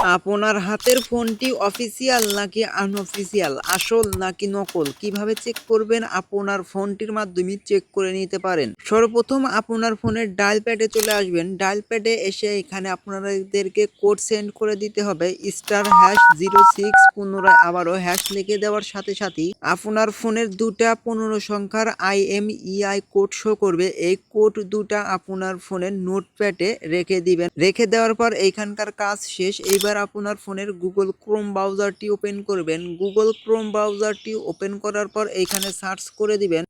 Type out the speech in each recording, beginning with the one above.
আপনার হাতের ফোনটি অফিসিয়াল নাকি আনঅফিসিয়াল, আসল নাকি নকল, কিভাবে চেক করবেন? আপনার ফোনটির মাধ্যমে চেক করে নিতে পারেন। সর্বপ্রথম আপনার ফোনের ডায়াল প্যাডে চলে আসবেন। ডায়াল প্যাডে এসে এখানে আপনাদেরকে কোড সেন্ড করে দিতে হবে *#06। পুনরায় আবারও হ্যাশ লিখে দেওয়ার সাথে সাথেই আপনার ফোনের দুটা 15 সংখ্যার IMEI কোড শো করবে। এই কোড দুটা আপনার ফোনের নোটপ্যাডে রেখে দিবেন। রেখে দেওয়ার পর এইখানকার কাজ শেষ। এইবার আপনার ফোনের গুগল ক্রোম ব্রাউজারটি ওপেন করবেন। গুগল ক্রোম ব্রাউজারটি ওপেন করার পর এইখানে সার্চ করে দিবেন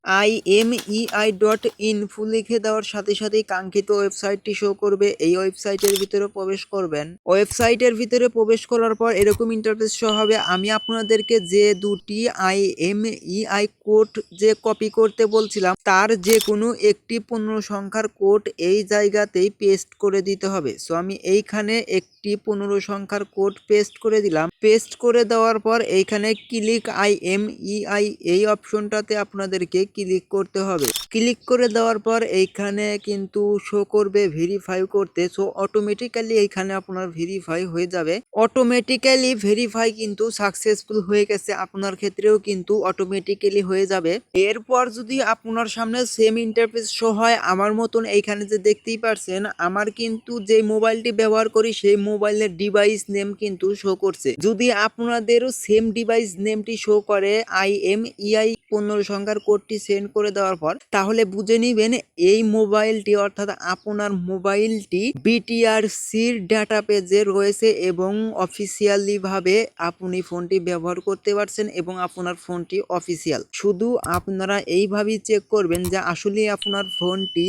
imei.info। লিখে দেওয়ার সাথে সাথেই কাঙ্ক্ষিত ওয়েবসাইটটি শো করবে। এই ওয়েবসাইটের ভিতরে প্রবেশ করবেন। ওয়েবসাইটের ভিতরে প্রবেশ করার পর এরকম ইন্টারফেস শো হবে। আমি আপনাদেরকে যে দুটি IMEI কোড যে কপি করতে বলছিলাম তার যে কোনো একটি 15 সংখ্যার কোড এই জায়গাতেই পেস্ট করে দিতে হবে। সো আমি এইখানে একটি 15 সংখ্যার কোড পেস্ট করে দিলাম। পেস্ট করে দেওয়ার পর এইখানে ক্লিক IMEI এই অপশনটাতে আপনাদেরকে ক্লিক করতে হবে। ক্লিক করে দেওয়ার পর এইখানে কিন্তু শো করবে ভেরিফাই করতে। সো অটোমেটিক্যালি এইখানে আপনার ভেরিফাই হয়ে যাবে। অটোমেটিক্যালি ভেরিফাই কিন্তু সাকসেসফুল হয়ে গেছে। আপনার ক্ষেত্রেও কিন্তু অটোমেটিক্যালি হয়ে যাবে। এরপর যদি আপনার সামনে সেম ইন্টারফেস শো হয় আমার মতন, এইখানে যে দেখতেই পারছেন আমার কিন্তু যে মোবাইলটি ব্যবহার করি সেই মোবাইলের ডিভাইস নেম কিন্তু শো করছে। যদি আপনাদেরও সেম ডিভাইস নেমটি শো করে IMEI 15 সংখ্যার কোডটি সেন্ড করে দেওয়ার পর, তাহলে বুঝে নিবেন এই মোবাইলটি অর্থাৎ আপনার মোবাইলটি BTRCর ডাটা পেজে রয়েছে এবং অফিসিয়ালি ভাবে আপনি ফোনটি ব্যবহার করতে পারছেন এবং আপনার ফোনটি অফিসিয়াল। শুধু আপনারা এইভাবেই চেক করবেন যে আসলে আপনার ফোনটি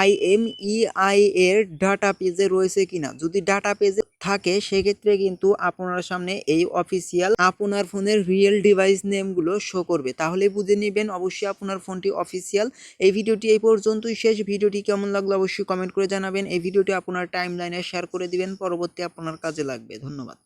IMEI এর ডাটা পেজে রয়েছে কিনা। যদি ডাটা পেজে থাকে সেক্ষেত্রে কিন্তু আপনার সামনে এই অফিসিয়াল আপনার ফোনের রিয়েল ডিভাইস নেমগুলো শো করবে। তাহলে বুঝে নেবেন অবশ্যই আপনার ফোনটি অফিসিয়াল। এই ভিডিওটি এই পর্যন্তই শেষ। ভিডিওটি কেমন লাগলো অবশ্যই কমেন্ট করে জানাবেন। এই ভিডিওটি আপনার টাইমলাইনে শেয়ার করে দিবেন, পরবর্তী আপনার কাজে লাগবে। ধন্যবাদ।